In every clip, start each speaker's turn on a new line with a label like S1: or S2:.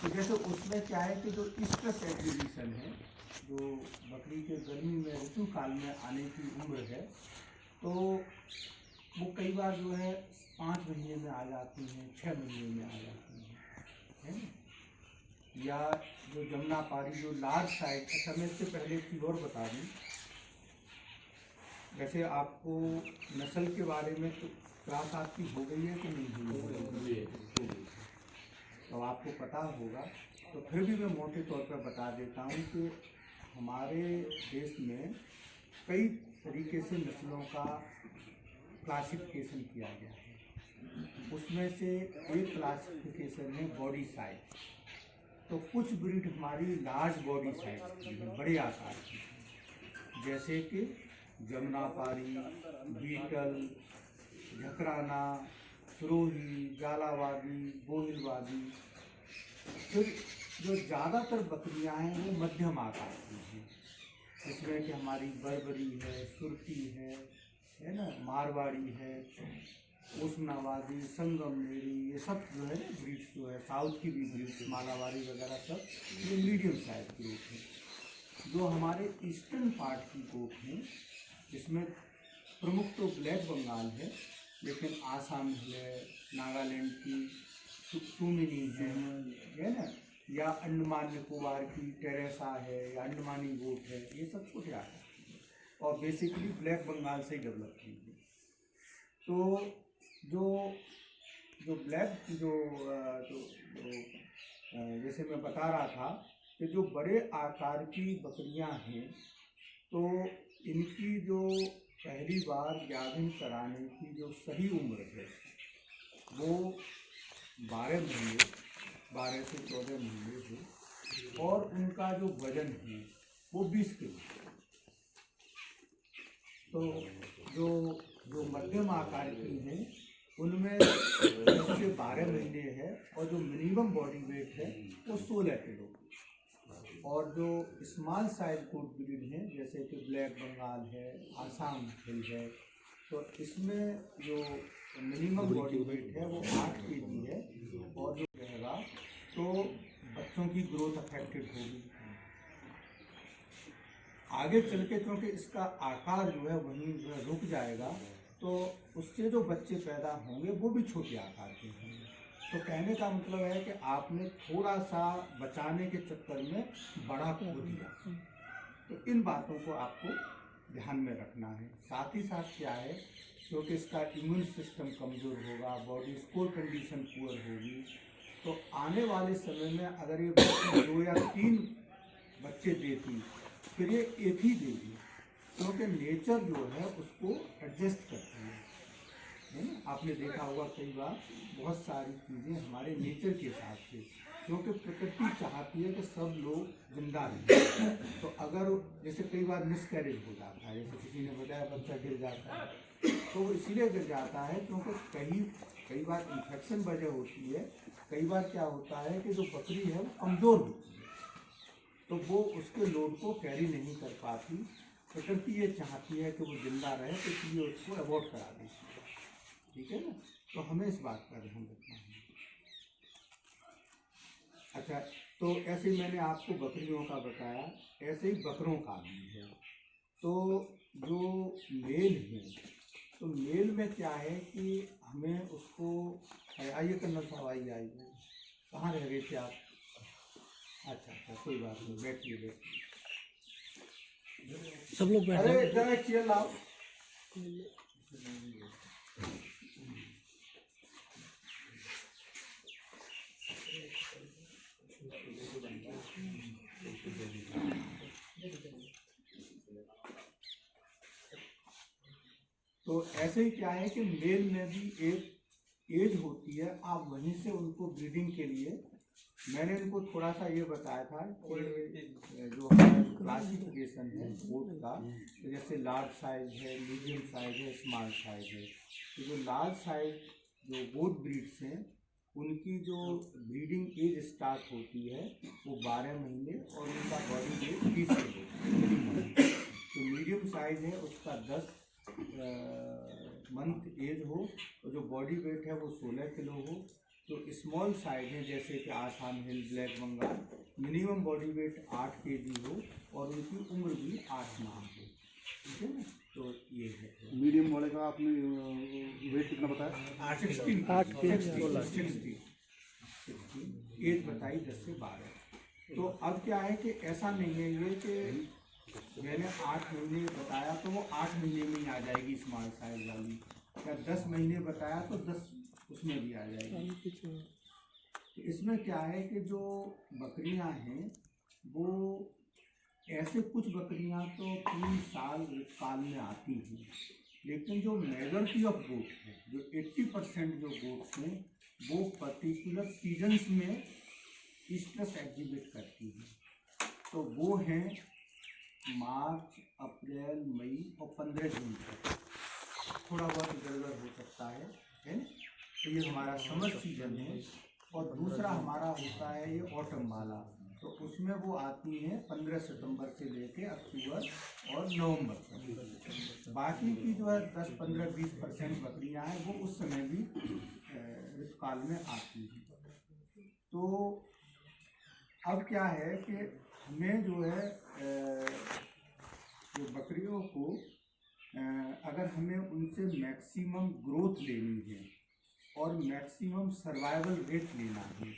S1: तो जैसे उसमें क्या है कि जो स्ट्रेस एग्जीबिशन है, जो बकरी के गर्मी में ऋतु काल में आने की उम्र है, तो वो कई बार जो है 5 महीने में आ जाती हैं, 6 महीने में आ जाती हैं, है ना। या जो जमुनापारी जो लार्ज साइज, अच्छा मैं इससे पहले एक चीज़ और बता दूँ, वैसे आपको नस्ल के बारे में तो क्लास आपकी हो गई है कि नहीं हुई है? तो आपको पता होगा, तो फिर भी मैं मोटे तौर पर बता देता हूँ कि हमारे देश में कई तरीके से नस्लों का क्लासिफिकेशन किया गया है। उसमें से एक क्लासिफिकेशन है बॉडी साइज। तो कुछ ब्रीड हमारी लार्ज बॉडी साइज की है, बड़े आकार की है, जैसे कि जमुनापारी, बीटल, झकराना, सिरोही, झालावादी, गोहिलवादी। फिर जो ज़्यादातर बकरियां हैं वो मध्यम आकार की हैं, जिसमें कि हमारी बर्बरी है, सुरती है ना, मारवाड़ी है, उस्मानाबादी, संगमनेरी, ये सब जो है ना ब्रीड्स जो है, साउथ की भी ब्रीड्स, मालाबारी वगैरह सब, ये मीडियम साइज ग्रुप है। जो हमारे ईस्टर्न पार्ट की गोट हैं, इसमें प्रमुख तो ब्लैक बंगाल है, लेकिन आसाम है, नागालैंड की सुमिनी है ना, या अंडमान निकोबार की टेरेसा है, या अंडमानी गोट है, ये सब छोटे आकार है और बेसिकली ब्लैक बंगाल से डेवलप की है। तो जो ब्लैक जैसे मैं बता रहा था कि जो बड़े आकार की बकरियां हैं, तो इनकी जो पहली बार गाभिन कराने की जो सही उम्र है वो 12 महीने, 12 से 14 महीने है, और उनका जो वजन है वो 20 किलो। तो जो मध्यम आकार की हैं उनमें 10 से 12 महीने है, और जो मिनिमम बॉडी वेट है वो 16 किलो। और जो स्मॉल साइज गोट ब्रीड हैं, जैसे कि ब्लैक बंगाल है, आसाम हिल है, तो इसमें जो मिनिमम बॉडी वेट है वो 8 kg है, और जो रहेगा तो बच्चों की ग्रोथ अफेक्टेड होगी आगे चल के, क्योंकि इसका आकार जो है वहीं रुक जाएगा, तो उससे जो बच्चे पैदा होंगे वो भी छोटे आकार के होंगे। तो कहने का मतलब है कि आपने थोड़ा सा बचाने के चक्कर में बड़ा खो दिया। तो इन बातों को आपको ध्यान में रखना है। साथ ही साथ क्या है, क्योंकि इसका इम्यून सिस्टम कमज़ोर होगा, बॉडी स्कोर कंडीशन पुअर होगी, तो आने वाले समय में अगर ये 2 या 3 बच्चे देती, फिर ये एक ही देगी, क्योंकि नेचर जो है उसको एडजस्ट करती है ना। आपने देखा होगा कई बार बहुत सारी चीज़ें हमारे नेचर के हिसाब से, क्योंकि प्रकृति चाहती है कि सब लोग जिंदा रहें। तो अगर जैसे कई बार मिसकैरेज हो जाता है, जैसे किसी ने बताया बच्चा गिर जाता है, तो वो इसीलिए गिर जाता है क्योंकि कई बार इन्फेक्शन वजह होती है, कई बार क्या होता है कि जो बकरी है वो कमज़ोर होती है, तो वो उसके लोड को कैरी नहीं कर पाती। प्रकृति ये चाहती है कि वो जिंदा रहे, तो इसलिए उसको अवॉइड करा देती है, ठीक है ना। तो हमें इस बात का ध्यान रखना है। अच्छा, तो ऐसे ही मैंने आपको बकरियों का बताया, ऐसे ही बकरों का भी है। तो जो मेल है, तो मेल में क्या है कि हमें उसको, आइए कर्नल साहब आइए, कहाँ रह गए थे आप? अच्छा, कोई बात नहीं, बैठिए।
S2: सब लोग बैठे।
S1: अरे जरा एक चेयर लाओ। तो ऐसे ही क्या है कि मेल में भी एक एज होती है, आप वहीं से उनको ब्रीडिंग के लिए, मैंने इनको थोड़ा सा ये बताया था कि जो क्लासिफिकेशन है गोट का, तो जैसे लार्ज साइज है, मीडियम साइज है, स्मॉल साइज है। तो जो लार्ज साइज जो गोट ब्रीड्स हैं उनकी जो ब्रीडिंग एज स्टार्ट होती है वो 12 महीने, और उनका बॉडी वेट 20 किलो। जो मीडियम साइज है उसका 10 मंथ एज हो, और जो बॉडी वेट है वो 16 किलो हो, तो स्मॉल साइज है जैसे कि Assam hill, black Bengal, minimum body weight 8 kg हो और उनकी उम्र भी 8 माह हो, ठीक है ना। तो ये है
S2: मीडियम वाले का आपने वेट कितना बताया?
S1: 60 एज बताई 10 से 12। तो अब क्या है कि ऐसा नहीं है ये कि मैंने 8 महीने बताया तो वो 8 महीने में ही आ जाएगी स्मॉल साइज वाली, या 10 महीने बताया तो 10 उसमें भी आ जाएगी। तो इसमें क्या है कि जो बकरियां हैं वो ऐसे कुछ बकरियां तो 3 साल काल में आती हैं, लेकिन जो मेजॉरिटी ऑफ गोट है, जो 80% जो गोट्स हैं वो पर्टिकुलर सीजन्स में स्ट्रेस एग्जिबिट करती हैं। तो वो हैं मार्च, अप्रैल, मई और 15 जून तक। थोड़ा बहुत इधर उधर हो सकता है ना। तो ये हमारा समर सीजन है। और दूसरा हमारा होता है ये ऑटम वाला, तो उसमें वो आती हैं 15 सितंबर से लेके अक्टूबर और नवंबर तक। बाकी की जो है 10, 15, 20% बकरियां हैं वो उस समय भी ऋतुकाल में आती हैं। तो अब क्या है कि हमें जो है जो बकरियों को अगर हमें उनसे मैक्सिमम ग्रोथ लेनी है और मैक्सिमम सर्वाइवल रेट लेना है,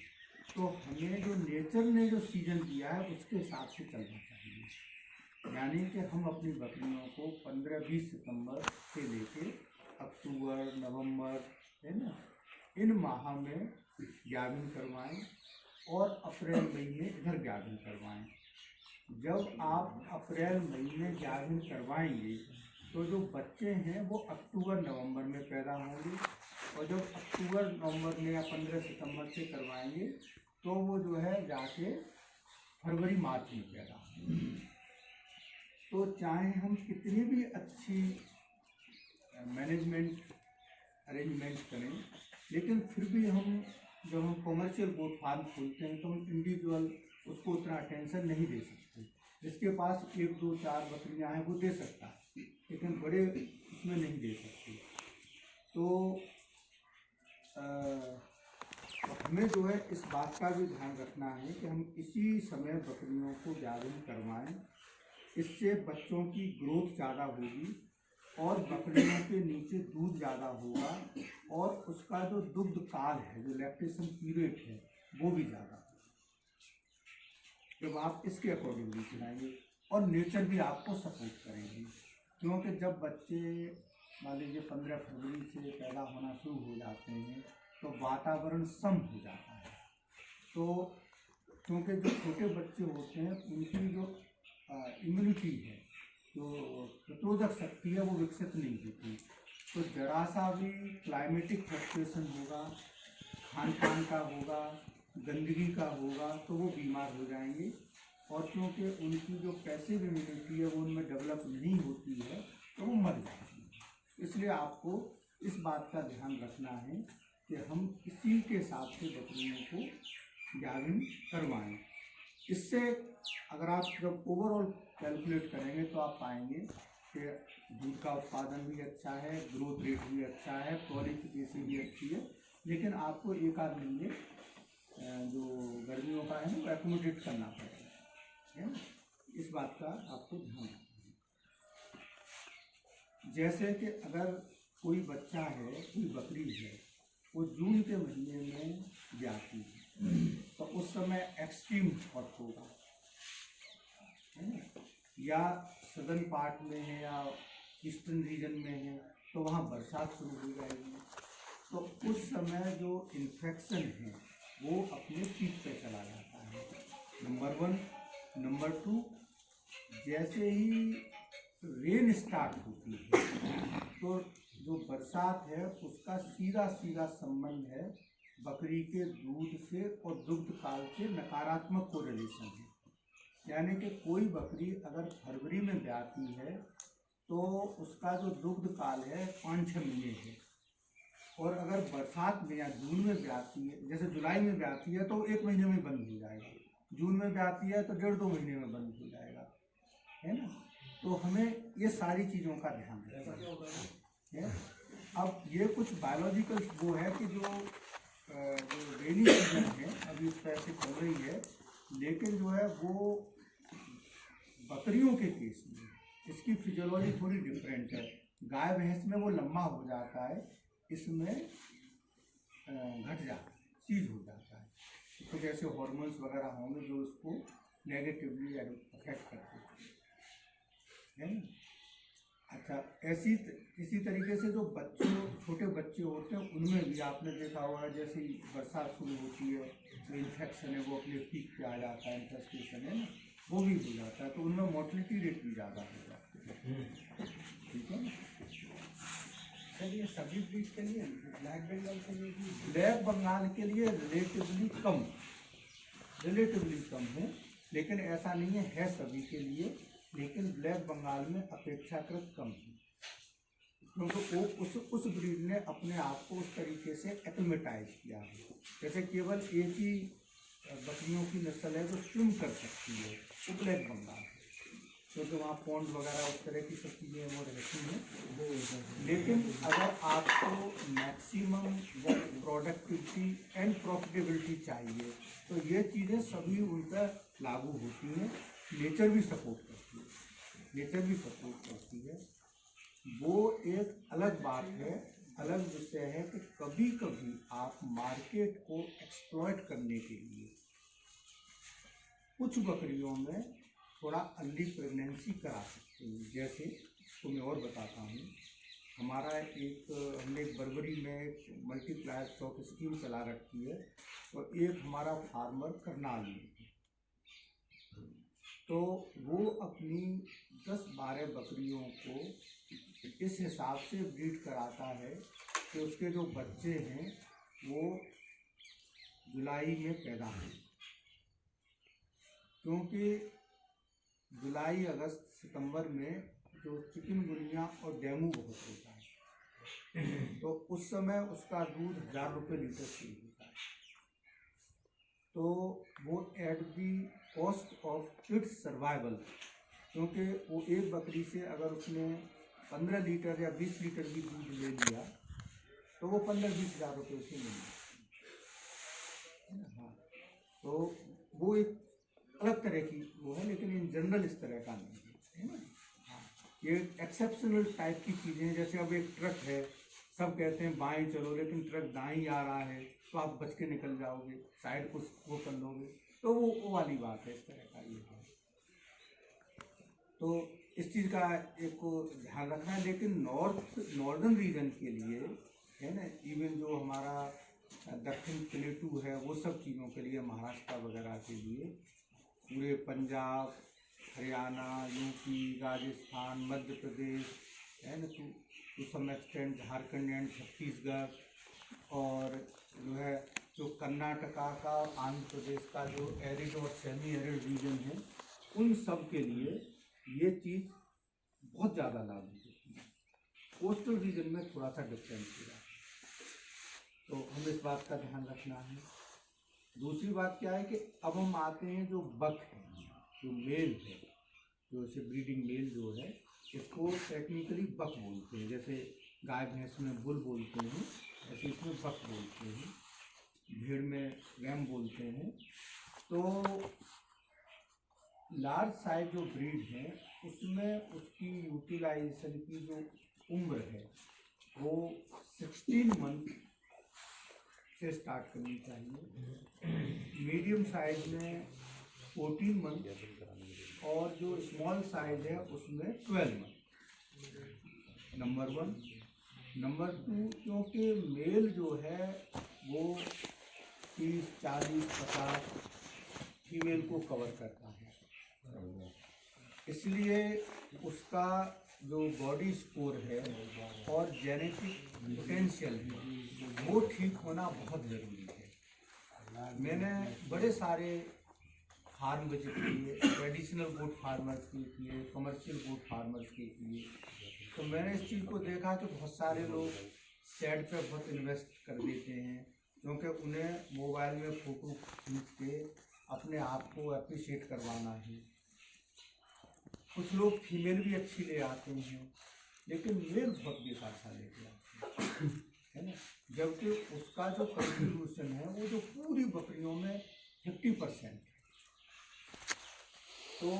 S1: तो हमें जो नेचर ने जो सीजन दिया है उसके हिसाब से चलना चाहिए। यानी कि हम अपनी बकरियों को 15-20 सितंबर से लेके अक्टूबर, नवंबर, है ना, इन माह में गाभिन करवाएं और अप्रैल मई में इधर गाभिन करवाएं। जब आप अप्रैल मई में गाभिन करवाएंगे तो जो बच्चे हैं वो अक्टूबर नवंबर में पैदा होंगे, और जब अक्टूबर नवंबर में या 15 सितंबर से करवाएंगे तो वो जो है जाके फरवरी मार्च में पैदा होंगे। तो चाहे हम कितनी भी अच्छी मैनेजमेंट अरेंजमेंट करें, लेकिन फिर भी हम जब हम कॉमर्शियल गोट फार्म खोलते हैं तो हम इंडिविजुअल उसको उतना अटेंशन नहीं दे सकते। जिसके पास 1, 2, 4 बकरियां हैं वो दे सकता है, लेकिन बड़े उसमें नहीं दे सकते। तो हमें जो है इस बात का भी ध्यान रखना है कि हम इसी समय बकरियों को गाभिन करवाएं। इससे बच्चों की ग्रोथ ज़्यादा होगी और बकरियों के नीचे दूध ज़्यादा होगा, और उसका जो दुग्ध काल है, जो लैक्टेशन पीरियड है, वो भी ज़्यादा होगा जब आप इसके अकॉर्डिंगली चलाएंगे। और नेचर भी आपको सपोर्ट करेंगे, क्योंकि जब बच्चे मान लीजिए 15 फरवरी से पैदा होना शुरू हो जाते हैं तो वातावरण सम हो जाता है। तो क्योंकि जो छोटे बच्चे होते हैं उनकी जो इम्यूनिटी है, जो प्रतिरोधक शक्ति है, वो विकसित नहीं होती। तो जरा सा भी क्लाइमेटिक फ्लक्चुएशन होगा, खान पान का होगा, गंदगी का होगा, तो वो बीमार हो जाएंगे। और क्योंकि उनकी जो पैसिव इम्यूनिटी है वो उनमें डेवलप नहीं होती है तो वो मर जाती है। इसलिए आपको इस बात का ध्यान रखना है कि हम इसी के हिसाब से बकरियों को गाभिन करवाएं। इससे अगर आप जब ओवरऑल कैलकुलेट करेंगे तो आप पाएंगे कि दूध का उत्पादन भी अच्छा है, ग्रोथ रेट भी अच्छा है, क्वालिफिकेशन भी अच्छी है। लेकिन आपको एक आध महीने जो गर्मियों का है ना वो एकोमोडेट करना पड़ेगा, है ना। इस बात का आपको ध्यान रखना है। जैसे कि अगर कोई बच्चा है, कोई बकरी है, वो जून के महीने में ब्याती है तो उस समय एक्सट्रीम हॉट होगा, है ना, या सदर्न पार्ट में है या ईस्टर्न रीजन में है तो वहाँ बरसात शुरू हो जाएगी। तो उस समय जो इन्फेक्शन है वो अपने पीक पे चला जाता है, नंबर 1। नंबर 2, जैसे ही रेन स्टार्ट होती है तो जो बरसात है उसका सीधा सीधा संबंध है बकरी के दूध से और दुग्ध काल से नकारात्मक कोरिलेशन है। यानी कि कोई बकरी अगर फरवरी में ब्याती है तो उसका जो दुग्ध काल है 5-6 महीने है, और अगर बरसात में या जून में ब्याती है, जैसे जुलाई में ब्याती है तो 1 महीने में बंद हो जाएगा, जून में ब्याती है तो 1.5-2 महीने में बंद हो जाएगा, है ना। तो हमें ये सारी चीज़ों का ध्यान रखना है। अब ये कुछ बायोलॉजिकल वो है कि जो जो रेनी सीजन है अभी उस तरह से चल रही है, लेकिन जो है वो बकरियों के केस में इसकी फिजियोलॉजी थोड़ी डिफरेंट है। गाय भैंस में वो लंबा हो जाता है, इसमें घट जाता है, सीज हो जाता है। तो जैसे हॉर्मोन्स वगैरह होंगे जो उसको नेगेटिवली अफेक्ट करते हैं, है ना। अच्छा, इसी तरीके से जो छोटे बच्चे होते हैं उनमें भी आपने देखा होगा, जैसे ही बरसात शुरू होती है तो इन्फेक्शन है वो अपने पीक पे आ जाता है, इन्फेस्टेशन है ना, वो भी हो जाता है, तो उनमें मोर्टलिटी रेट भी ज़्यादा हो जाती है। ठीक है,
S3: चलिए सभी ब्रीड के लिए ब्लैक बंगाल के लिए भी
S1: ब्लैक बंगाल के लिए रिलेटिवली कम है, लेकिन ऐसा नहीं है सभी के लिए, लेकिन ब्लैक बंगाल में अपेक्षाकृत कम है, क्योंकि वो उस ब्रीड ने अपने आप को उस तरीके से एक्लिमेटाइज किया है। जैसे केवल एक ही बकरियों की नस्ल है जो स्विम कर सकती है, वो ब्लैक बंगाल है, क्योंकि वहाँ पॉन्ड वगैरह उस तरह की सब चीज़ें वो रहती हैं। लेकिन अगर आपको मैक्सिमम प्रोडक्टिविटी एंड प्रॉफिटेबिलिटी चाहिए तो ये चीज़ें सभी उन पर लागू होती हैं। नेचर भी सपोर्ट करती है, वो एक अलग बात है, अलग विषय है कि कभी कभी आप मार्केट को एक्सप्लॉइट करने के लिए कुछ बकरियों में थोड़ा अर्ली प्रेगनेंसी करा सकते हैं। जैसे तो मैं और बताता हूँ, हमने एक बरबरी में एक मल्टीप्लायर स्टॉक स्कीम चला रखी है, और एक हमारा फार्मर करनाल में है, तो वो अपनी 10-12 बकरियों को इस हिसाब से ब्रीड कराता है कि उसके जो बच्चे हैं वो जुलाई में पैदा हों, क्योंकि जुलाई, अगस्त, सितंबर में जो चिकनगुनिया और डेंगू बहुत होता है, तो उस समय उसका दूध 1000 रुपये लीटर से होता है, तो वो at the cost of its survival, क्योंकि वो एक बकरी से अगर उसने 15 लीटर या 20 लीटर भी दूध ले लिया तो वो 15-20 हज़ार रुपये उसे मिलेंगे। हाँ, तो वो एक अलग तरह की वो है, लेकिन इन जनरल इस तरह का नहीं है ना। हाँ, ये एक्सेप्शनल टाइप की चीज़ें, जैसे अब एक ट्रक है, सब कहते हैं बाएं चलो, लेकिन ट्रक दाएं आ रहा है तो आप बच के निकल जाओगे, साइड को वो कर लोगे, तो वो वाली बात है, इस तरह का ये है। तो इस चीज़ का एक को ध्यान रखना है। लेकिन नॉर्दर्न रीजन के लिए है ना, इवन जो हमारा दक्षिण प्लेटू है, वो सब चीज़ों के लिए, महाराष्ट्र वगैरह के लिए, पूरे पंजाब, हरियाणा, यूपी, राजस्थान, मध्य प्रदेश है ना, to some extent Jharkhand and Chhattisgarh, और जो है जो कर्नाटका का, आंध्र प्रदेश का जो एरिड और सेमी एरिड रीजन है, उन सब के लिए ये चीज़ बहुत ज़्यादा लागू होती है। कोस्टल रीजन में थोड़ा सा डिफरेंस है, तो हमें इस बात का ध्यान रखना है। दूसरी बात क्या है कि अब हम आते हैं जो बक है, जो मेल है, जो इसे ब्रीडिंग मेल जो है, इसको टेक्निकली बक बोलते हैं। जैसे गाय भैंस में बुल बोलते हैं, ऐसे इसमें बक बोलते हैं, भेड़ में रैम बोलते हैं। तो लार्ज साइज जो ब्रीड है उसमें उसकी यूटिलाइजेशन की जो उम्र है वो 16 मंथ से स्टार्ट करनी चाहिए, मीडियम साइज में 14 मंथ, और जो स्मॉल साइज है उसमें 12 मंथ, नंबर 1। नंबर 2, क्योंकि मेल जो है वो 30, 40, 50 फीमेल को कवर करता है, इसलिए उसका जो बॉडी स्कोर है और जेनेटिक पोटेंशियल है वो ठीक होना बहुत ज़रूरी है। मैंने बड़े सारे फार्म विजिट किए, ट्रेडिशनल गोट फार्मर्स के किए, कमर्शियल गोट फार्मर्स के किए, तो मैंने इस चीज़ को देखा कि बहुत सारे लोग सेट पे बहुत इन्वेस्ट कर देते हैं, क्योंकि उन्हें मोबाइल में फ़ोटो खींच के अपने आप को अप्रिशिएट करवाना है। कुछ लोग फीमेल भी अच्छी ले आते हैं, लेकिन मेल बहुत बेकार सा लेके आते हैं। है ना, जबकि उसका जो कंट्रीब्यूशन है वो जो पूरी बकरियों में 50% है। तो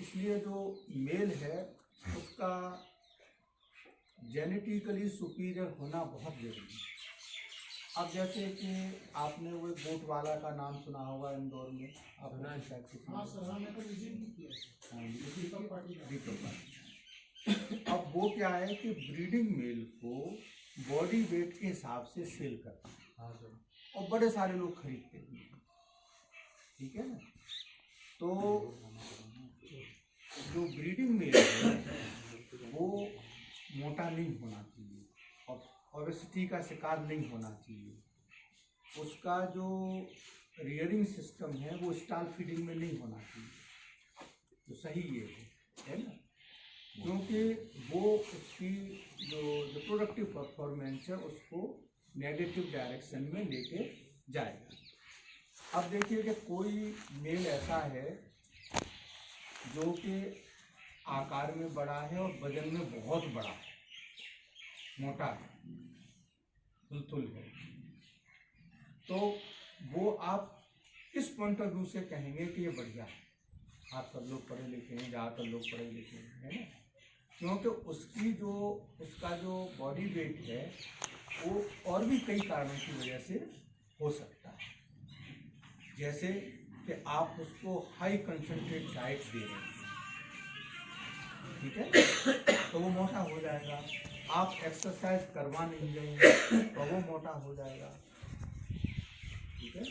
S1: इसलिए जो मेल है उसका जेनेटिकली सुपीरियर होना बहुत जरूरी है। अब जैसे कि आपने वो गोट वाला का नाम सुना होगा इंदौर में, आपने शायद किसी दीपक पाटिल। अब वो क्या है कि ब्रीडिंग मेल को बॉडी वेट के हिसाब से सेल करते हैं और बड़े सारे लोग खरीदते हैं, ठीक है ना। तो जो ब्रीडिंग मेल है वो मोटा नहीं होना चाहिए और ओबेसिटी का शिकार नहीं होना चाहिए। उसका जो रियरिंग सिस्टम है वो स्टॉल फीडिंग में नहीं होना चाहिए, तो सही ये है ना, क्योंकि वो उसकी जो रिप्रोडक्टिव परफॉर्मेंस है उसको नेगेटिव डायरेक्शन में लेके जाएगा। अब देखिए कि कोई मेल ऐसा है जो कि आकार में बड़ा है और वजन में बहुत बड़ा है, मोटा है, तुलतुल है, तो वो आप किस पॉइंट ऑफ व्यू से कहेंगे कि ये बढ़िया है? आप सब लोग पढ़े लिखे हैं, ज़्यादातर लोग पढ़े लिखे हैं, है ना, क्योंकि उसका जो बॉडी वेट है वो और भी कई कारणों की वजह से हो सकता है। जैसे कि आप उसको हाई कंसंट्रेट डाइट दे रहे हैं, ठीक है, तो वो मोटा हो जाएगा। आप एक्सरसाइज करवा नहीं देंगे तो वो मोटा हो जाएगा, ठीक है।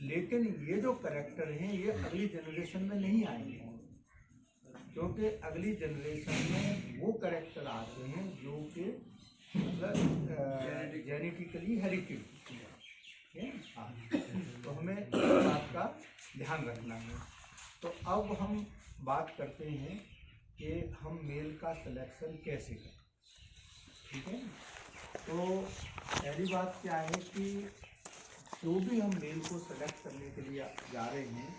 S1: लेकिन ये जो करैक्टर हैं ये अगली जनरेशन में नहीं आएंगे, क्योंकि अगली जनरेशन में वो करैक्टर आते हैं जो कि मतलब जेनेटिकली हेरिटेड है। हाँ, तो हमें इस बात का ध्यान रखना है। तो अब हम बात करते हैं कि हम मेल का सिलेक्शन कैसे करें, ठीक है। तो पहली बात क्या है कि जो भी हम मेल को सेलेक्ट करने के लिए जा रहे हैं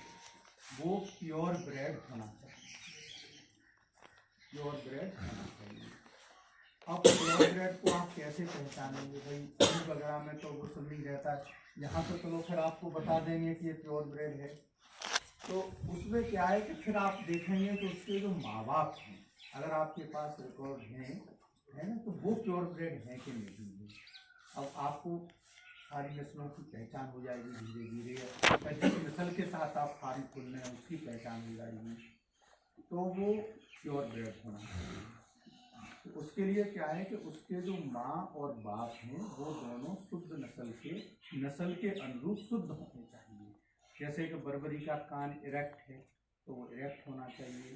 S1: वो प्योर ब्रेड होना चाहिए, प्योर ब्रेड होना चाहिए। अब प्योर ब्रेड को आप कैसे पहचानेंगे? भाई दूध वगैरह में तो वो सब नहीं रहता है, यहाँ पर तो लोग फिर आपको बता देंगे कि ये प्योर ब्रेड है। तो उसमें क्या है कि फिर आप देखेंगे कि उसके जो माँ बाप हैं, अगर आपके पास रिकॉर्ड हैं, है ना, तो वो प्योर ब्रेड है कि नहीं है। अब आपको सारी नस्लों की पहचान हो जाएगी धीरे धीरे, जिस नस्ल के साथ आप फार्म खोल रहे हैं उसकी पहचान हो जाएगी, तो वो प्योर ब्रेड होना चाहिए। तो उसके लिए क्या है कि उसके जो माँ और बाप हैं वो दोनों शुद्ध नस्ल के अनुरूप शुद्ध होने चाहिए। जैसे कि बर्बरी का कान इरेक्ट है तो वो इरेक्ट होना चाहिए,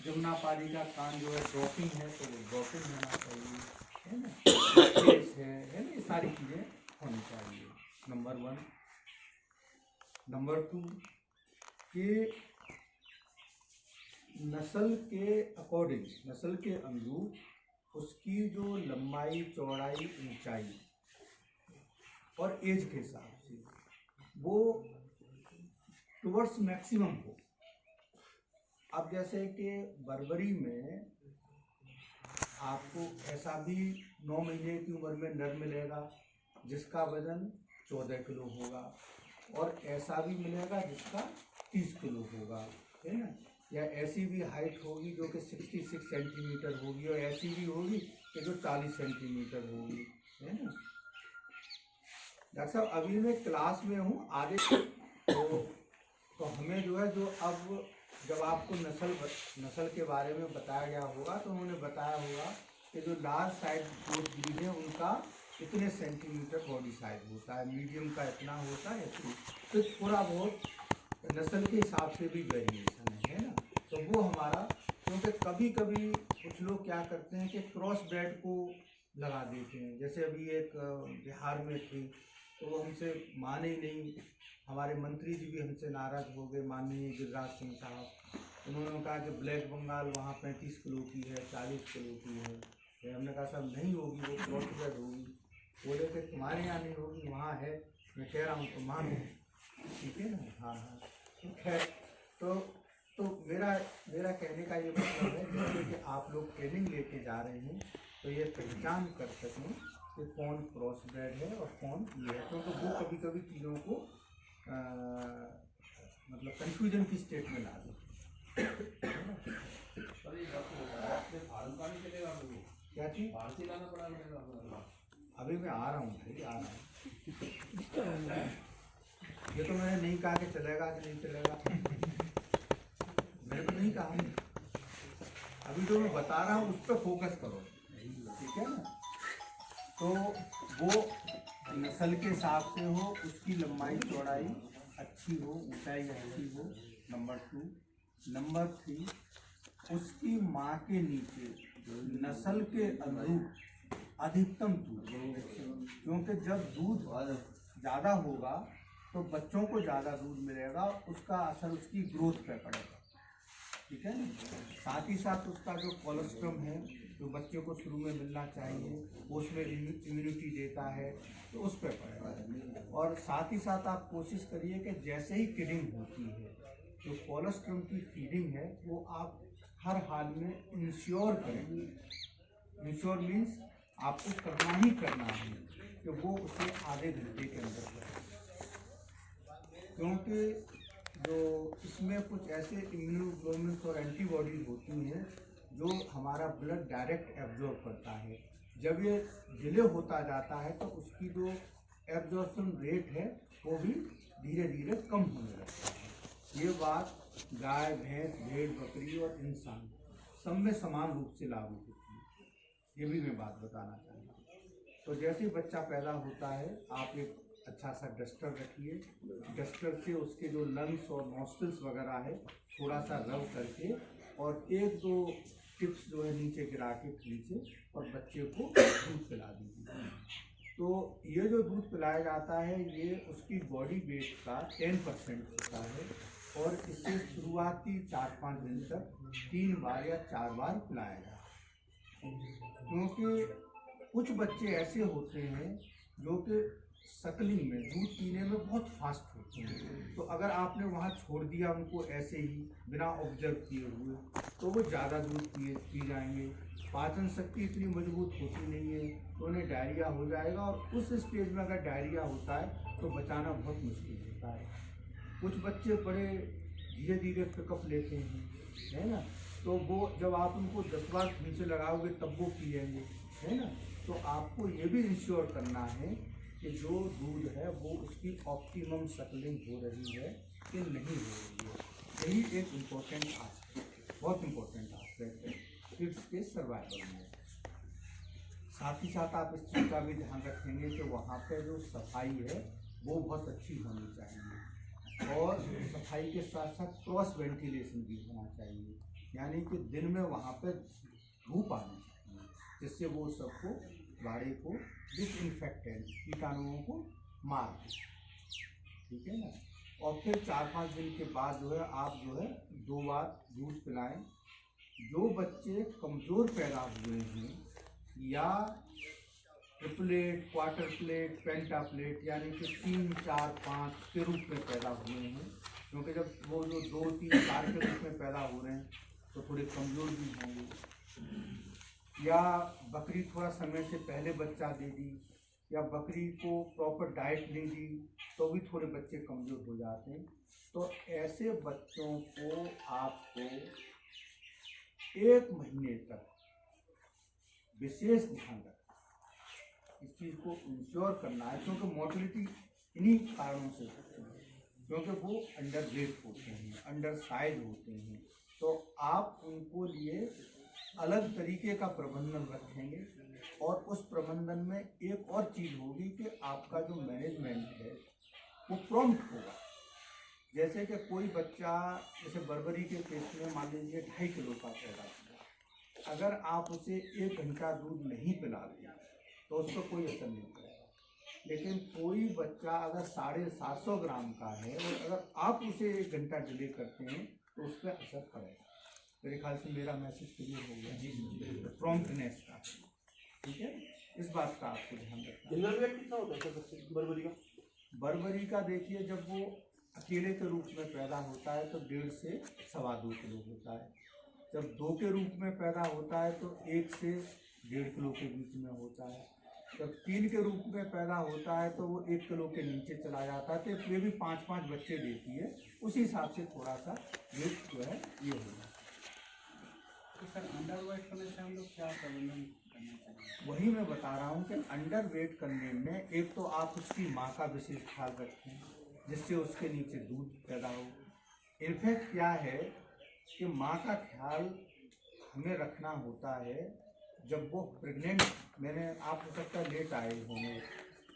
S1: जमुनापारी का कान जो है ड्रॉपिंग है तो वो ड्रॉपिंग होना चाहिए, है ना, केस है ना, ये सारी चीज़ें होनी चाहिए, नंबर 1। नंबर 2 कि नस्ल के अकॉर्डिंग, नस्ल के अनुरूप उसकी जो लंबाई, चौड़ाई, ऊंचाई और एज के हिसाब से वो टुवर्ड्स मैक्सिमम हो। अब जैसे कि बर्बरी में आपको ऐसा भी 9 महीने की उम्र में नर मिलेगा जिसका वजन 14 किलो होगा, और ऐसा भी मिलेगा जिसका 30 किलो होगा, है ना, या ऐसी भी हाइट होगी जो कि 66 सेंटीमीटर होगी, और ऐसी भी होगी कि जो 40 सेंटीमीटर होगी, है ना। डॉक्टर साहब अभी मैं क्लास में हूँ आगे, तो हमें जो है जो अब जब आपको नस्ल के बारे में बताया गया होगा तो उन्होंने बताया होगा कि जो लार्ज साइज गोट ब्रीड है उनका इतने सेंटीमीटर बॉडी साइज होता है, मीडियम का इतना होता है, तो थोड़ा बहुत नस्ल के हिसाब से भी वेरिएशन है ना। तो वो हमारा, क्योंकि कभी कभी कुछ लोग क्या करते हैं कि क्रॉस ब्रेड को लगा देते हैं। जैसे अभी एक बिहार में थी तो वो हमसे माने ही नहीं, हमारे मंत्री जी भी हमसे नाराज़ हो गए, माननीय गिरिराज सिंह साहब। उन्होंने कहा कि ब्लैक बंगाल वहाँ 35 किलो की है, 40 किलो की है। हमने कहा साहब नहीं होगी, वो क्रॉस ब्रेड होगी। बोले कि तुम्हारे यहाँ नहीं होगी, वहाँ है, मैं कह रहा हूँ तो मानो, ठीक है ना। हाँ हाँ, तो खैर, तो मेरा कहने का ये मतलब है जैसे कि आप लोग ट्रेनिंग लेके जा रहे हैं तो ये पहचान कर सकें कि कौन क्रॉस ब्रेड है और कौन ये है, क्योंकि वो कभी कभी चीज़ों को मतलब कंफ्यूजन की स्टेट में ला देते हैं। क्या चीज अभी मैं आ रहा हूँ भाई, आ रहा हूँ। ये तो मैंने नहीं कहा कि चलेगा कि नहीं चलेगा, मैंने तो नहीं कहा। अभी जो मैं बता रहा हूँ उस पर फोकस करो, ठीक है ना। तो वो नस्ल के हिसाब से हो, उसकी लंबाई चौड़ाई अच्छी हो, ऊंचाई अच्छी हो, नंबर 2। नंबर 3, उसकी माँ के नीचे नस्ल के अनुरूप अधिकतम दूध, क्योंकि जब दूध ज़्यादा होगा तो बच्चों को ज़्यादा दूध मिलेगा, उसका असर उसकी ग्रोथ पे पड़ेगा, ठीक है। साथ ही साथ उसका जो कोलेस्ट्रॉल है जो बच्चे को शुरू में मिलना चाहिए, वो उसमें इम्यूनिटी देता है, तो उस पर पड़ेगा। और साथ ही साथ आप कोशिश करिए कि जैसे ही फीडिंग होती है, जो कोलेस्ट्रॉल की फीडिंग है वो आप हर हाल में इंश्योर करें। इंश्योर मीन्स आपको करना ही करना है कि वो उसे आधे घंटे के अंदर करें, क्योंकि जो इसमें कुछ ऐसे इम्यूनोग्लोबुलिन्स और एंटीबॉडीज होती हैं जो हमारा ब्लड डायरेक्ट एब्जॉर्ब करता है। जब ये डिले होता जाता है तो उसकी जो एब्जॉर्प्शन रेट है वो भी धीरे धीरे कम होने लगता है। ये बात गाय, भैंस, भेड़, बकरी और इंसान सब में समान रूप से लागू होती है, ये भी मैं बात बताना चाहूँगा। तो जैसे ही बच्चा पैदा होता है आप एक अच्छा सा डस्टर रखिए, डस्टर से उसके जो लंग्स और नॉस्ट्रिल्स वगैरह है थोड़ा सा रब करके और 1-2 टिप्स जो है नीचे गिरा के नीचे और बच्चे को दूध पिला दीजिए। तो ये जो दूध पिलाया जाता है ये उसकी बॉडी वेट का 10% होता है और इसे शुरुआती 4-5 दिन तक 3 बार या 4 बार पिलाया जाता है। क्योंकि कुछ बच्चे ऐसे होते हैं जो कि सकलिंग में दूध पीने में बहुत फास्ट होते हैं, तो अगर आपने वहाँ छोड़ दिया उनको ऐसे ही बिना ऑब्जर्व किए हुए तो वो ज़्यादा दूध पी जाएंगे। पाचन शक्ति इतनी मजबूत होती नहीं है तो उन्हें डायरिया हो जाएगा, और उस स्टेज में अगर डायरिया होता है तो बचाना बहुत मुश्किल होता है। कुछ बच्चे बड़े धीरे धीरे पिकअप लेते हैं, है ना, तो वो जब आप उनको 10 बार नीचे लगाओगे तब वो पिएंगे, है ना। तो आपको ये भी इंश्योर करना है कि जो दूध है वो उसकी ऑप्टिमम सकलिंग हो रही है कि नहीं हो रही है। यही एक इम्पोर्टेंट आस्पेक्ट, बहुत इम्पोर्टेंट आस्पेक्ट है किड्स के सर्वाइवल में। साथ ही साथ आप इस चीज़ का भी ध्यान रखेंगे कि वहाँ पे जो सफाई है वो बहुत अच्छी होनी चाहिए, और सफाई के साथ साथ क्रॉस वेंटिलेशन भी होना चाहिए, यानी कि दिन में वहाँ पे धूप आनी चाहिए जिससे वो सबको बाड़े को डिसइंफेक्टेंट कीटाणुओं को मार दे, ठीक है ना। और फिर 4-5 दिन के बाद जो है आप जो है 2 बार दूध पिलाएं। जो बच्चे कमज़ोर पैदा हुए हैं या ट्रिपलेट, क्वार्टर प्लेट, पेंटाप्लेट यानी कि 3, 4, 5 के रूप में पैदा हुए हैं, क्योंकि जब वो जो 2, 3, 4 के रूप में पैदा हो रहे हैं तो थोड़े कमज़ोर भी होंगे, या बकरी थोड़ा समय से पहले बच्चा दे दी या बकरी को प्रॉपर डाइट नहीं दी तो भी थोड़े बच्चे कमज़ोर हो जाते हैं। तो ऐसे बच्चों को आपको 1 महीने तक विशेष ध्यान रखना, इस चीज़ को इंश्योर करना है, क्योंकि मोर्टेलिटी इन्हीं कारणों से होती है, क्योंकि वो अंडर वेट होते हैं, अंडर साइज होते हैं। तो आप उनको लिए अलग तरीके का प्रबंधन रखेंगे, और उस प्रबंधन में एक और चीज़ होगी कि आपका जो मैनेजमेंट है वो प्रॉम्प्ट होगा। जैसे कि कोई बच्चा जैसे बर्बरी के केस में मान लीजिए 2.5 किलो का पैदा हुआ, अगर आप उसे 1 घंटा दूध नहीं पिलाते तो उस पर कोई असर नहीं पड़ेगा। लेकिन कोई बच्चा अगर 750 ग्राम का है और अगर आप उसे 1 घंटा डिले करते हैं तो उस पर असर पड़ेगा। मेरे ख्याल से मेरा मैसेज क्लियर हो गया जी, प्रॉम्प्टनेस का, ठीक है। इस बात का आपको ध्यान रखना।
S2: जनरल वेट कितना होता है सर बर्बरी का?
S1: बर्बरी का देखिए जब वो अकेले के रूप में पैदा होता है तो 1.5 से 2.25 किलो होता है। जब 2 के रूप में पैदा होता है तो 1 से 1.5 किलो के बीच में होता है। जब 3 के रूप में पैदा होता है तो वो 1 किलो के नीचे चला जाता है, तो ये भी 5-5 बच्चे देती है। उसी हिसाब से थोड़ा सा वेट जो है ये होगा।
S3: तो सर अंडर वेट करने से हम लोग क्या प्रबंधन करना चाहिए?
S1: वही मैं बता रहा हूँ कि अंडर वेट करने में एक तो आप उसकी माँ का विशेष ख्याल रखें, जिससे उसके नीचे दूध पैदा हो। इनफैक्ट क्या है कि माँ का ख्याल हमें रखना होता है जब वो प्रेग्नेंट, मैंने आप हो सकता है लेट आए होंगे,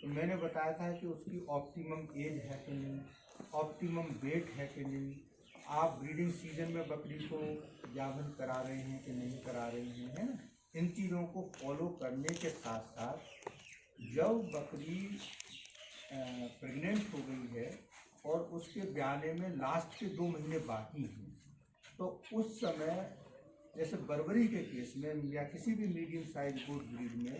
S1: तो मैंने बताया था कि उसकी ऑप्टिमम एज है कि नहीं, ऑप्टिमम वेट है कि नहीं, आप ब्रीडिंग सीजन में बकरी को गाभिन करा रहे हैं कि नहीं करा रहे हैं, है ना। इन चीज़ों को फॉलो करने के साथ साथ जब बकरी प्रेग्नेंट हो गई है और उसके ब्याने में लास्ट के 2 महीने बाकी हैं, तो उस समय जैसे बर्बरी के केस में या किसी भी मीडियम साइज गुड ब्रीड में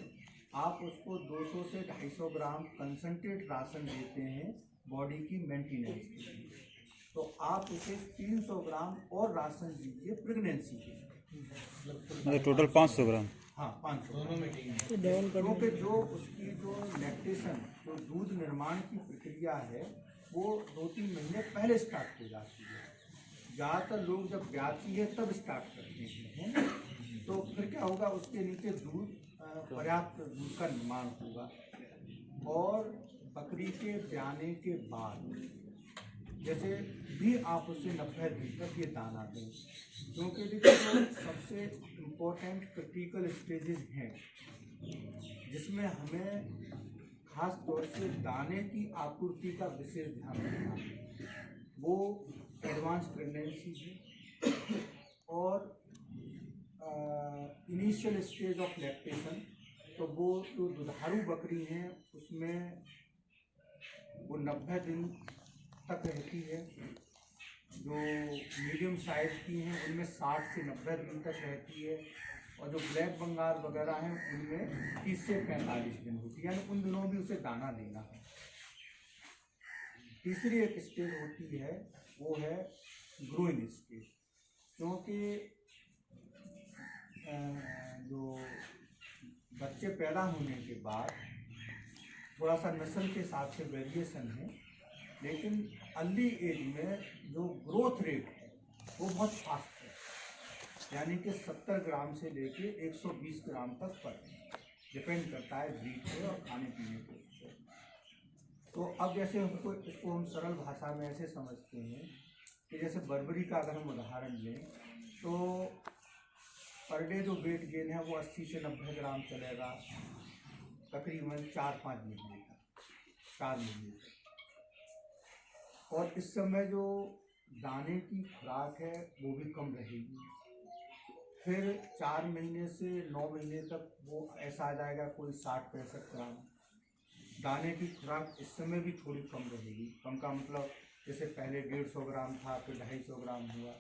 S1: आप उसको 200 से 250 ग्राम कंसनट्रेट राशन देते हैं बॉडी की मेंटेनेंस के लिए, तो आप उसे 300 ग्राम और राशन दीजिए प्रेगनेंसी के लिए,
S4: मतलब टोटल 500 ग्राम।
S1: हाँ 500 क्योंकि जो उसकी जो लैक्टेशन, जो दूध निर्माण की प्रक्रिया है वो 2-3 महीने पहले स्टार्ट हो जाती है। ज़्यादातर लोग जब ब्याती है तब स्टार्ट करते हैं, है ना। तो फिर क्या होगा, उसके नीचे दूध पर्याप्त दूध का निर्माण होगा। और बकरी के ब्याने के बाद जैसे भी आप उसे 90 दिन तक ये दाना दें, क्योंकि देखिए जो सबसे इम्पोर्टेंट क्रिटिकल स्टेजेस हैं जिसमें हमें खास तौर से दाने की आपूर्ति का विशेष ध्यान रखना है, वो एडवांस प्रेगनेंसी है और इनिशियल स्टेज ऑफ लैक्टेशन। तो वो जो दुधारू बकरी हैं उसमें वो 90 दिन तक रहती है, जो मीडियम साइज की हैं उनमें 60 से 90 दिन तक रहती है, और जो ब्लैक बंगाल वगैरह हैं उनमें 30 से 45 दिन होती है, यानी उन दिनों भी उसे दाना देना है। तीसरी एक स्टेज होती है वो है ग्रोइंग स्टेज, क्योंकि जो बच्चे पैदा होने के बाद थोड़ा सा नस्ल के हिसाब से वेरिएशन है, लेकिन अर्ली एज में जो ग्रोथ रेट है वो बहुत फास्ट है, यानी कि 70 ग्राम से लेके 120 ग्राम तक पर डिपेंड करता है ब्रीड पे और खाने पीने के ऊपर। तो अब जैसे हमको इसको हम सरल भाषा में ऐसे समझते हैं कि जैसे बर्बरी का अगर हम उदाहरण लें तो पर डे जो वेट गेन है वो 80 से 90 ग्राम चलेगा तकरीबन 4-5 महीने तक, 4 महीने तक। और इस समय जो दाने की खुराक है वो भी कम रहेगी। फिर 4 महीने से 9 महीने तक वो ऐसा आ जाएगा कोई 60-65 ग्राम। दाने की खुराक इस समय भी थोड़ी कम रहेगी। कम का मतलब जैसे पहले 150 ग्राम था, फिर 250 ग्राम हुआ।